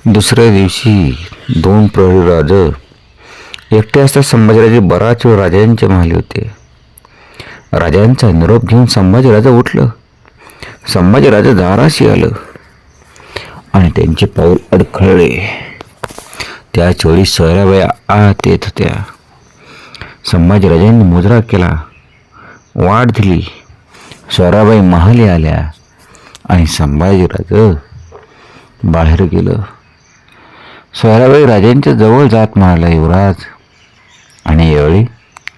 दुसऱ्या दिवशी दोन प्रहरी राजे एकटे असता संभाजीराजे बराच वेळ राजांच्या महाली होते. राजांचा निरोप घेऊन संभाजीराजे उठलं. संभाजीराजे दाराशी आलं आणि त्यांचे पाऊल अडखळले. त्याच वेळी सोयराबाई आत येत होत्या. संभाजीराजांनी मुजरा केला, वाट दिली. सोयराबाई महाली आल्या आणि संभाजीराजे बाहेर गेलं. सोयराबाई राजांच्या जवळ जात म्हणाला, युवराज, आणि यावेळी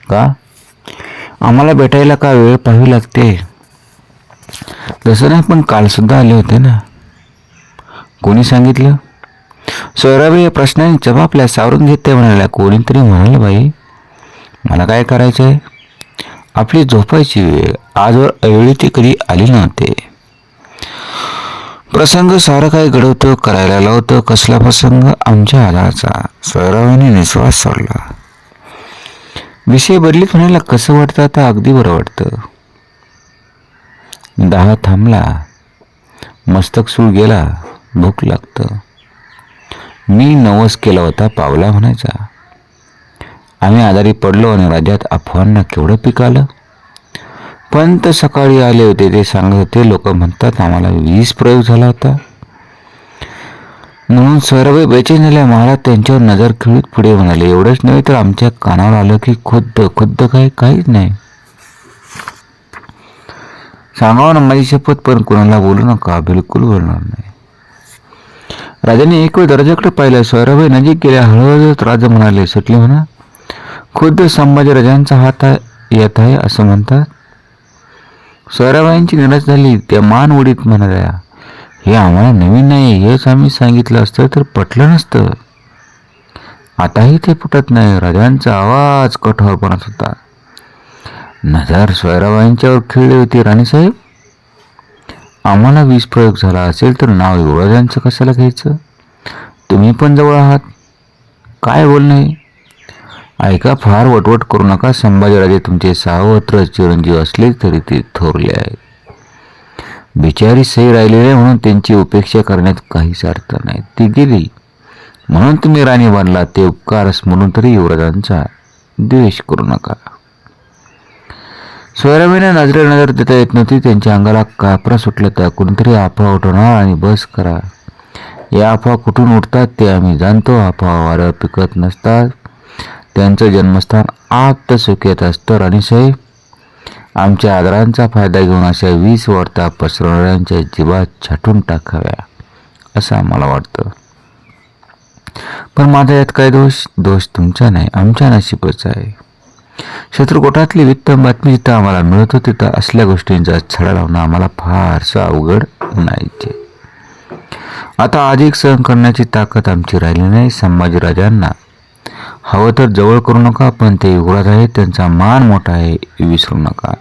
का? आम्हाला भेटायला का वेळ पाहावी लागते? तसं नाही, पण कालसुद्धा आले होते ना. कोणी सांगितलं? सोयराबाई या प्रश्नाने चपापल्या सावरून घेत ते म्हणाल्या, कोणीतरी म्हणाल, बाई, मला काय करायचं आहे? आपली झोपायची वेळ आजवर ऐवळी ती कधी आली नव्हते. प्रसंग सारं काय घडवतं, करायला लावतं. कसला प्रसंग? आमच्या आधाराचा. सोयराबाईंनी निश्वास सोडला. विषय बदलीत म्हणाला, कसं वाटतं आता? अगदी बरं वाटतं. दाह थांबला, मस्तक सूळ गेला, भूक लागतं. मी नवस केला होता पावला म्हणायचा. आम्ही आजारी पडलो आणि राज्यात अफवांना केवढं पीक आलं. पंत सकाळी आले होते, ते सांगत होते, लोक म्हणतात आम्हाला 20 प्रयोग झाला होता. म्हणून सोयराबाई बेचैन झाल्या. महाराज त्यांच्यावर नजर खिळीत पुढे म्हणाले, एवढंच नव्हे तर आमच्या कानावर आलं की खुद्द काहीच नाही. सांगावं ना माझी शपथ, पण कुणाला बोलू नका, बिलकुल बोलणार नाही. राजाने एक वेळ दरवाजाकडे पाहिलं. सोयराबाई नजीक गेल्या. हळूहळू राजा म्हणाले, सुटली म्हणा. खुद्द संभाजीराजांचा हात येत आहे असं म्हणतात. सोयराबाईंची निराश झाली. त्या मान उडीत म्हणाल्या, हे आम्हाला नवीन नाही. हेच आम्ही सांगितलं असतं तर पटलं नसतं. आताही ते पटत नाही. राजांचा आवाज कठोरपणात होता. नजर सोयराबाईंच्यावर खिळली होती. राणीसाहेब, आम्हाला 20 प्रयोग झाला असेल तर नाव युवराजांचं कशाला घ्यायचं? तुम्ही पण जवळ आहात. काय बोलणे? ऐका, फार वटवट करू नका. संभाजीराजे तुमचे सावत्र चिरंजीव असले तरी ते थोरले आहेत. बिचारी सई राहिलेली आहे म्हणून त्यांची उपेक्षा करण्यात काहीच अर्थ नाही. ती गेली म्हणून तुम्ही राणी बनला, ते उपकारच म्हणून तरी युवराजांचा द्वेष करू नका. सोयराबाईंना नजरेला नजर देता येत नव्हती. त्यांच्या अंगाला कापरा सुटला. त्या कोणीतरी अफवा उठवणार आणि बस करा. या अफवा कुठून उठतात ते आम्ही जाणतो. अफवा वाऱ्यावर पिकत नसतात. त्यांचं जन्मस्थान आप्त सुखेत असतं. राणीसाहेब, आमच्या आदरांचा फायदा घेऊन अशा 20 वार्ता पसरवणाऱ्यांच्या जीवात छाटून टाकाव्या असं आम्हाला वाटतं. पण माझा यात काय दोष? दोष तुमचा नाही, आमच्या नशिबाचा आहे. शत्रुकोटातली वित्तम बातमी जिथं आम्हाला मिळत होती तिथं असल्या गोष्टींचा छडा लावणं आम्हाला फारसं अवघड नाहीचे. आता अधिक सहन करण्याची ताकद आमची राहिली नाही. संभाजीराजांना हवं तर जवळ करू नका, पण ते युवराज आहेत, त्यांचा मान मोठा आहे, विसरू नका.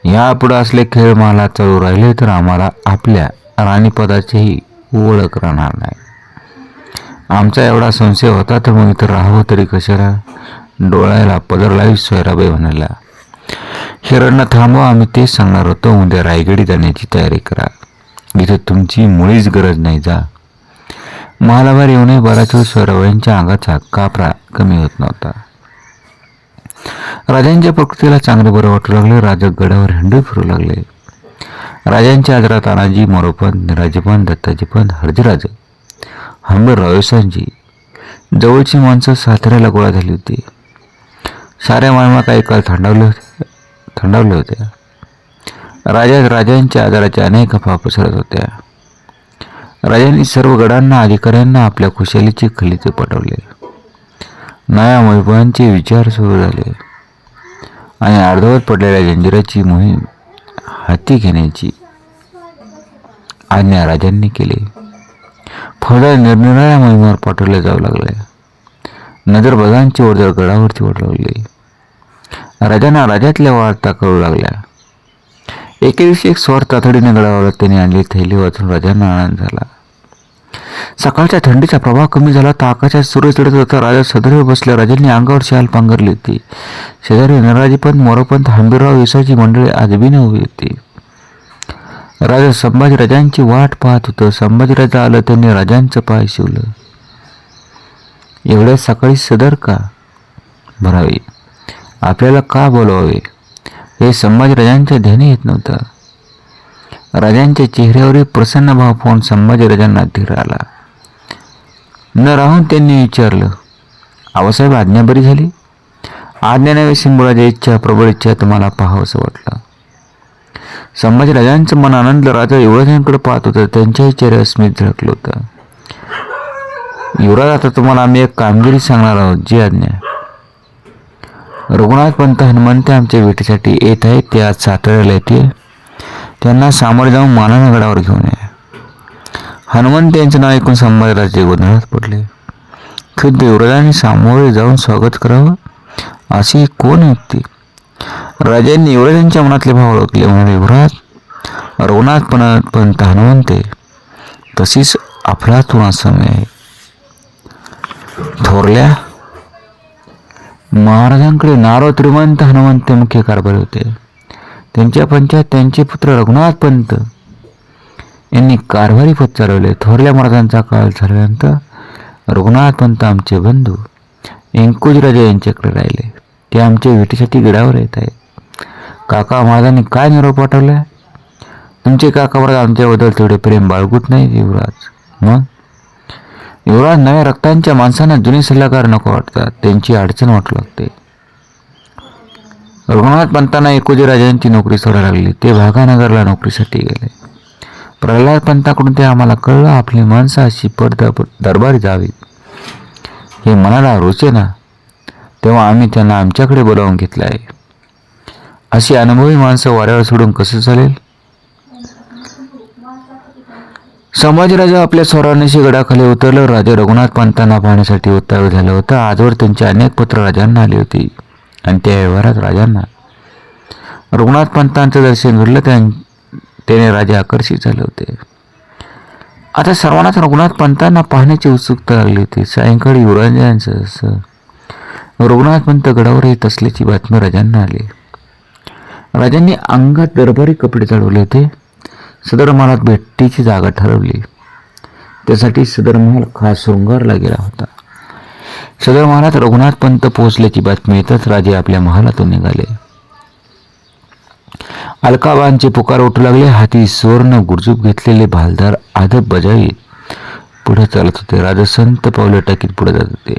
यापुढे असले खेळ मला चालू राहिले तर आम्हाला आपल्या राणीपदाचीही ओळख राहणार नाही. आमचा एवढा संशय होता तर मग इथं राहावं तरी कशाला? डोळ्याला पदर लावी सोयराबाई म्हणाला, हिरणला थांबवा. आम्ही तेच सांगणार होतो. उद्या रायगडी जाण्याची तयारी करा. इथे तुमची मुळीच गरज नाही. जा. महालाबाहेर येऊनही बराच वेळ सोयराबाईंच्या अंगाचा कापरा कमी होत नव्हता. राजांच्या प्रकृतीला चांगले बरं वाटू लागले. राजा गडावर हिंडू फिरू लागले. राजांच्या आदरात तानाजी, मोरोपंत, निराजीपंत, दत्ताजीपंत, हरजीराज, हंबीरराव, येसांजी, जवळची माणसं साताऱ्याला गोळा झाली होती. साऱ्या मालमा काही काळ थंडावल्या होत्या. राजांच्या आदराच्या अनेक अफवा पसरत होत्या. राजांनी सर्व गडांना, अधिकाऱ्यांना आपल्या खुशालीची खलिते पटवले. नव्या मोहिमांचे विचार सुरू झाले आणि अर्धवट पडलेल्या जंजिराची मोहीम हाती घेण्याची आज्ञा राजांनी केली. फौजा निरनिराळ्या मोहिमेवर पाठवल्या जाऊ लागल्या. नजरबजांची वर्दळ गडावरती ओढ लागली. राजांना राज्यातल्या वार्ता कळू लागल्या. एके दिवशी एक स्वार तातडीने गडावर त्याने आणली थैली वाचून राजांना आनंद झाला. सकाळच्या थंडीचा प्रभाव कमी झाला तर आकाशात सूर्य चढत होता. राजा सदैव बसल्या. राजांनी अंगावर शाल पांघरली होती. शेजारी नराजीपंत, मोरोपंत, हंबीरराव, येसाची मंडळी आजबीने उभी होती. राजा संभाजीराजांची वाट पाहत होतं. संभाजीराजा आलं, त्यांनी राजांचं पाय शिवलं. एवढ्या सकाळी सदर का भरावी, आपल्याला का बोलवावे, हे संभाजीराजांच्या ध्यानी येत नव्हतं. राजांच्या चेहऱ्यावरील प्रसन्न भाव पाहून संभाजीराजांना धीर आला. न राहून त्यांनी विचारलं, आवासाहेब, आज्ञा बरी झाली? आज्ञा नव्हे शंभूराजा, इच्छा, प्रबळ इच्छा, तुम्हाला पाहावंसं वाटलं. संभाजीराजांचं मन आनंदलं. राजा युवराजांकडे पाहत होतं. त्यांच्याही चेहऱ्यावर स्मित झळकलं होतं. युवराज, आता तुम्हाला आम्ही एक कामगिरी सांगणार आहोत. जी आज्ञा. रघुनाथ पंत हनुमंत आमच्या भेटीसाठी येत आहेत. ते आज साताऱ्याला येते. त्यांना सामोरे जाऊन मानानं गडावर घेऊन या. हनुमंत यांचं नाव ऐकून संभाजीराजे गोंधळात पडले. खुद्द युवराजांनी सामोरे जाऊन स्वागत करावं अशी कोण व्यक्ती? राजांनी युवराजांच्या मनातले भाव ओळखले. म्हणाले, युवराज, रघुनाथ पंत हनुमंते तशीच अफलातून समय आहे. थोरल्या महाराजांकडे नारो श्रीमंत हनुमंत मुख्य कारभारी होते. त्यांच्या पंचायत त्यांचे पुत्र रघुनाथ पंत यांनी कारभारी पद चालवले. थोरल्या महाराजांचा काळ झाल्यानंतर रघुनाथ पंत आमचे बंधू इंकुजराजा यांच्याकडे राहिले. ते आमच्या भेटीसाठी गडावर येत आहेत. काका महाराजांनी काय निरोप पाठवलाय? तुमचे काका महाराज आमच्याबद्दल तेवढे प्रेम बाळगूत नाही युवराज. मग युवराज, नव्या रक्तांच्या माणसांना जुने सल्लागार नको वाटतात. त्यांची अडचण वाटू लागते. रघुनाथ पंतांना इंकुजराजांची नोकरी सोडायला लागली. ते भागानगरला नोकरीसाठी गेले. प्रल्हाद पंताकडून ते आम्हाला कळलं, आपली माणसं अशी दरबारी जावीत हे मनाला रुचे ना, तेव्हा आम्ही त्यांना आमच्याकडे बोलावून घेतलं आहे. अशी अनुभवी माणसं वाऱ्यावर सोडून कसं चालेल? संभाजीराजा आपल्या स्वरांशी गडाखाली उतरलं. राजा रघुनाथ पंतांना पाहण्यासाठी उत्तावळ झालं होतं. आजवर त्यांची अनेक पत्र राजांना आली होती आणि त्या व्यवहारात राजांना रघुनाथ पंतांचं दर्शन घडलं. त्याने राजे आकर्षित झाले होते. आता सर्वांनाच रघुनाथ पंतांना पाहण्याची उत्सुकता लागली होती. सायंकाळी युवराजांचं रघुनाथ पंत गडावर येत असल्याची बातमी राजांना आली. राजांनी अंगात दरबारी कपडे चढवले होते. सदर महालात भेटीची जागा ठरवली. त्यासाठी सदर महाल खास शृंगारला गेला होता. सदर महालात रघुनाथ पंत पोहोचल्याची बातमी येतच राजे आपल्या महालातून निघाले. अलकाबांचे पुकार उठू लागले. हाती सुवर्ण गुरजूप घेतलेले भालदार आदब बजावीत पुढे चालत होते. राजा संत पावले टाकीत पुढे जात होते.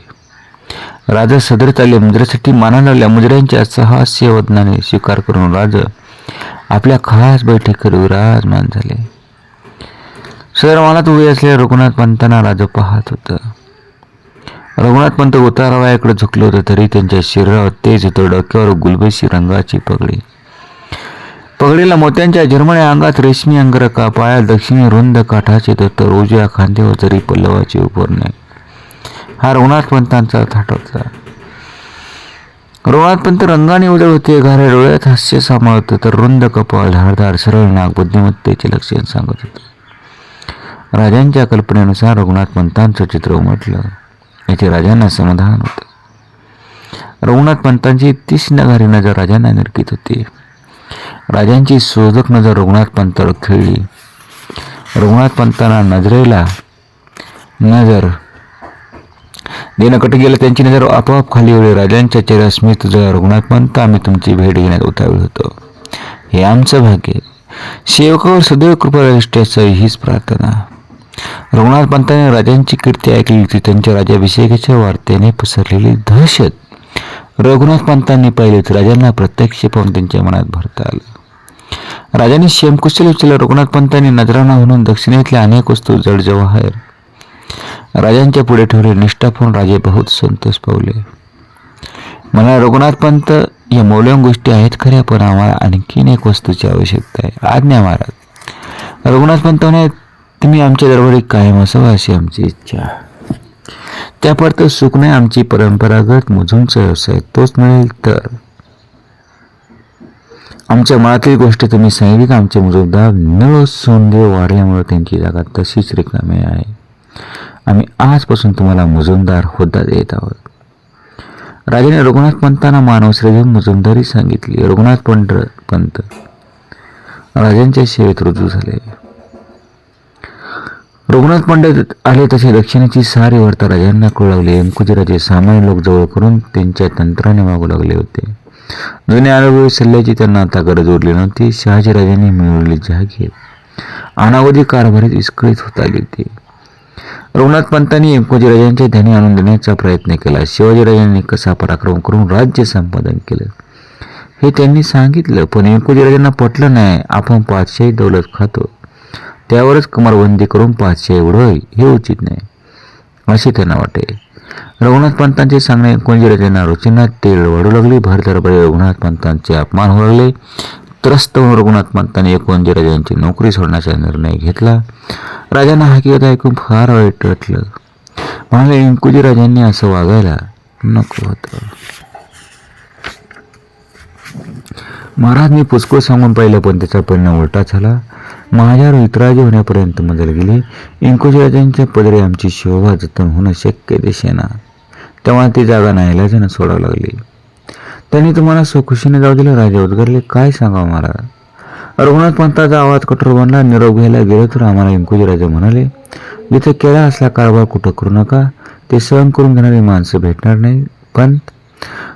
राजा सदर चालले. मुद्रेसाठी माना लागल्या. मुद्र्यांच्या सहास्य वदनाने स्वीकार करून राजा आपल्या खास बैठकीवर विराजमान झाले. सदर महालात उभे असलेल्या रघुनाथ पंतांना राजा पाहत होता. रघुनाथ पंत उतारावयाकडे झुकले होते तरी त्यांच्या शरीरावर तेज होतं. डोक्यावर गुलबेशी रंगाची पगडी. पगडीला मोत्यांच्या झिरमळ्या, अंगात रेशमी अंगरखा, पायात दक्षिणी रुंद काठाचे तर उजव्या खांद्यावर जरी पल्लवाचे उपरणे. हा रघुनाथ पंतांचा थाट होता. रघुनाथ पंत रंगाने उजळ होते. घाऱ्या डोळ्यात हास्य सामावत तर रुंद कपाळ, धारदार सरळ नाक बुद्धिमत्तेचे लक्षण सांगत होते. राजांच्या कल्पनेनुसार रघुनाथ पंतांचं चित्र उमटलं. याचे राजांना समाधान होतं. रघुनाथ पंतांची तीक्ष्ण घारी नजर राजांना निरखित होती. राजांची शोधक नजर रघुनाथ पंतावर खेळली. रघुनाथ पंतांना नजरेला नजर देणं कट गेलं. त्यांची नजर आपोआप खाली वळली. राजांच्या चेहऱ्यावर स्मित उजळलं. रघुनाथ पंत, आम्ही तुमची भेट घेण्यात उतावीळ होतो. हे आमचं भाग्य. सेवकावर सदैव कृपा राष्ट्राची हीच प्रार्थना. रघुनाथ पंतांनी राजांची कीर्ती ऐकली होती. त्यांच्या राज्याभिषेकाच्या वार्तेने पसरलेली दहशत रघुनाथ पंतांनी पाहिली होती. राजांना प्रत्यक्ष पाहून त्यांच्या मनात भरता आलं. राजांनी शेमकुशल विचारलं. रघुनाथ पंतांनी नजराणा म्हणून दक्षिणेतल्या अनेक वस्तू जड जवाहर राजांच्या पुढे ठेवले. निष्ठा पाहून राजे बहुत संतोष पावले. मला रघुनाथ पंत, या मौल्यवान गोष्टी आहेत खऱ्या, पण आम्हाला आणखीन एक वस्तूची आवश्यकता आहे. आज्ञा महाराज. रघुनाथ पंत म्हणे, तुम्ही आमच्या दरबारी कायम असावा अशी आमची इच्छा. त्यापर्यंत सुख नाही. आमची परंपरागत मुजुंचा व्यवसाय तोच मिळेल तर. आमच्या मनातील गोष्ट तुम्ही सांगितली. आमचे मुजुमदार निळ सोनदेव वाढल्यामुळे त्यांची जागा तशीच रिकामी आहे. आम्ही आजपासून तुम्हाला मुजुमदार होद्दा देत आहोत. राजाने रघुनाथ पंतांना मानवश्री घेऊन मुजुमदारी सांगितली. रघुनाथ पंत राजांच्या सेवेत रुजू झाले. रघुनाथ पंडित आले तसे दक्षिणेची सारी वार्ता राजांना कळू लागली. व्यंकोजीराजे सामान्य लोक जवळ करून त्यांच्या तंत्राने मागू लागले होते. जुन्या अनुभवी सल्ल्याची त्यांना आता गरज उरली नव्हती. शहाजीराजांनी मिळवलेली जहागीर अनावधी कारभारीत विस्कळीत होत आली होती. रघुनाथ पंतांनी व्यंकोजीराजांच्या ध्यानी आणून देण्याचा प्रयत्न केला. शिवाजीराजांनी कसा पराक्रम करून राज्य संपादन केलं हे त्यांनी सांगितलं, पण व्यंकोजीराजांना पटलं नाही. आपण पाचशाही दौलत खातो, त्यावरच कमरबंदी करून पाचशाही उडवावी हे उचित नाही असे त्यांना वाटे. रघुनाथ पंतांचे सांगणे व्यंकोजीराजांना रुचींना तेल वाढू लागली. भर दरबारी रघुनाथ पंतांचे अपमान होऊ लागले. त्रस्त होऊन रघुनाथ पंतांनी व्यंकोजीराजांची नोकरी सोडण्याचा निर्णय घेतला. राजांना हकीकत ऐकून फार वाईट वाटलं. म्हणाले, व्यंकोजीराजांनी असं वागायला नको होतं. महाराज, मी पुष्कळ सांगून पाहिलं, पण त्याचा परिणाम उलटा झाला. माझ्यावर वितराजी होण्यापर्यंत मजल गेली. व्यंकोजीराजांच्या पदरी आमची शोभा जतन होणं शक्य दिसेना. तेव्हा ती जागा नाईलाजानं सोडावं लागली. त्यांनी तुम्हाला स्वखुशीने जाऊ दिलं. राजा उद्गारले, काय सांगावं महाराज. रघुनाथ पंताचा आवाज कठोर बनला. निरोप घ्यायला गेलो तर आम्हाला व्यंकोजीराजे म्हणाले, जिथे केला असला कारभार कुठं करू नका, ते सहन करून घेणारी माणसं भेटणार नाही. पण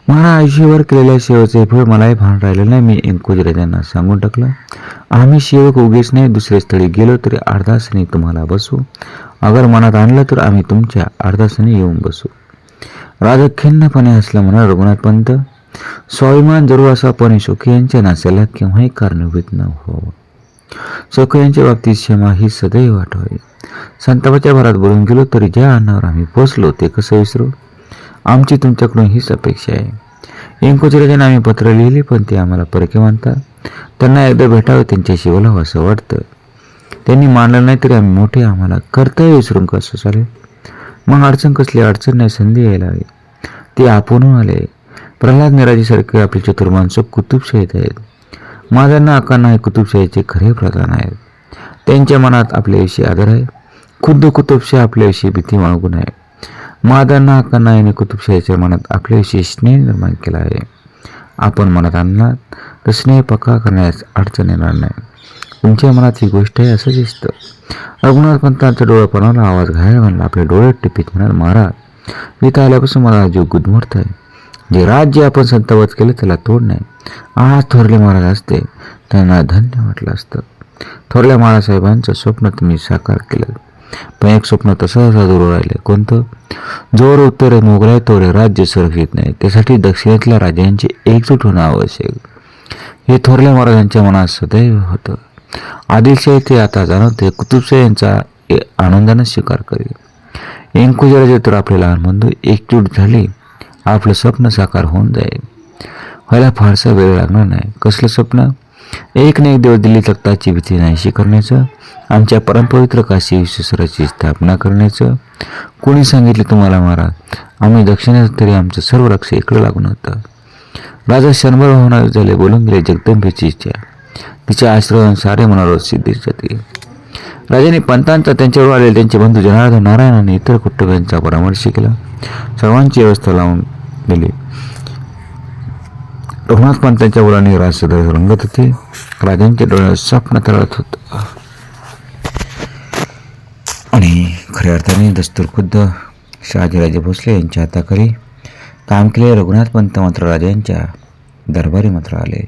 महाराज, आयुष्यभर केलेल्या सेवेचे फळ मलाही भान राहिलं नाही. मी व्यंकोजीराजांना सांगून टाकलं, आम्ही सेवक उगीच नाही, दुसऱ्या स्थळी गेलो तरी अर्धासनी तुम्हाला बसू. अगर मनात आणलं तर आम्ही तुमच्या अर्धासनी येऊन बसू. राजा खिन्नपणे हसला. म्हणा, रघुनाथ पंत, स्वाभिमान जरूर असा, पण शोकी यांच्या नाश्याला केव्हाही कारणीभूत न व्हावं. शोकी यांच्या बाबतीत क्षमा ही सदैव आठवावी. संतापाच्या भरात बोलून गेलो तरी ज्या अन्नावर आम्ही पोचलो ते कसं विसरू. आमची तुमच्याकडून हीच अपेक्षा आहे. व्यंकोजीराजांना आम्ही पत्र लिहिले, पण ते आम्हाला परके मानतात. त्यांना एकदा भेटावं, त्यांच्याशी बोलावं असं वाटतं. त्यांनी मानलं नाही तरी आम्ही मोठे, आम्हाला कर्तव्य विसरून कसं चालेल. मग अडचण कसली. अडचण नाही, संधी यायला हवी. ते आपण आले. प्रल्हाद निराजीसारखे आपले चतुर माणसं कुतुबशाहीत आहेत. माझ्यांना अकांना हे कुतुबशाहीचे खरे प्रधान आहेत. त्यांच्या मनात आपल्याविषयी आदर आहे. खुद्द कुतुबशाह आपल्याविषयी भीती बाळगून आहे. महादांना अकांना याने कुतुबशाहीच्या मनात आपल्याविषयी स्नेह निर्माण केला आहे. आपण मनात आणला तर स्नेह पक्का करण्यास अडचण येणार नाही. तुमच्या मनात ही गोष्ट आहे असं दिसतं. रघुनाथ पंतांचा डोळा पणाला आवाज घायला म्हणला. आपले डोळे टिपीत म्हणाल, महाराज, इथं आल्यापासून मला जीव गुदमरत आहे. जे राज्य आपण संतावत केलं त्याला तोड नाही. आज थोरले महाराज असते त्यांना धन्य वाटलं असतं. थोरल्या महाराजसाहेबांचं स्वप्न तुम्ही साकार केलं, पण एक स्वप्न तसं दूर राहिलं. कोणतं. जोर उत्तरे मोगलाय तोरे राज्य सुरक्षित नाही. त्यासाठी दक्षिणेतल्या राज्यांची एकजूट होणं आवश्यक. हे थोरल्या महाराजांच्या मनात सदैव होतं. आदिलशाही ते आता जाणवते. कुतुबशाही यांचा आनंदानं स्वीकार करेल. व्यंकोजीराजे तर आपले लहान बंधू एकजूट झाले, आपलं स्वप्न साकार होऊन जाईल. व्हायला फारसा वेळ लागणार नाही. कसलं स्वप्न. एक ना एक दिवस दिल्ली तख्ताची भीती नाहीशी करण्याचं, आमच्या परमपवित्र काशी विश्वेश्वराची स्थापना करण्याचं. कोणी सांगितले तुम्हाला महाराज. आम्ही दक्षिणेत तरी आमचं सर्व लक्ष इकडं लागून होतं. राजा शंभर होणार झाले. बोलून गेले, जगदंबेची इच्छा, तिच्या आश्रयाने सारे मनोरथ सिद्धीस जातील. राजाने पंतांचा त्यांच्यावर आलेले त्यांचे बंधू जनार्दन, नारायण आणि इतर कुटुंबियांचा परामर्श केला. सर्वांची व्यवस्था लावून दिली. रघुनाथ पंतांच्या मुलांनी राजसदर रंगत होते. राजांच्या डोळ्यात स्वप्न तरळत होत आणि खऱ्या अर्थाने दस्तूर खुद्द शहाजीराजे भोसले यांच्या हाताखाली काम केले. रघुनाथ पंत मात्र राजांच्या दरबारी मात्र आले.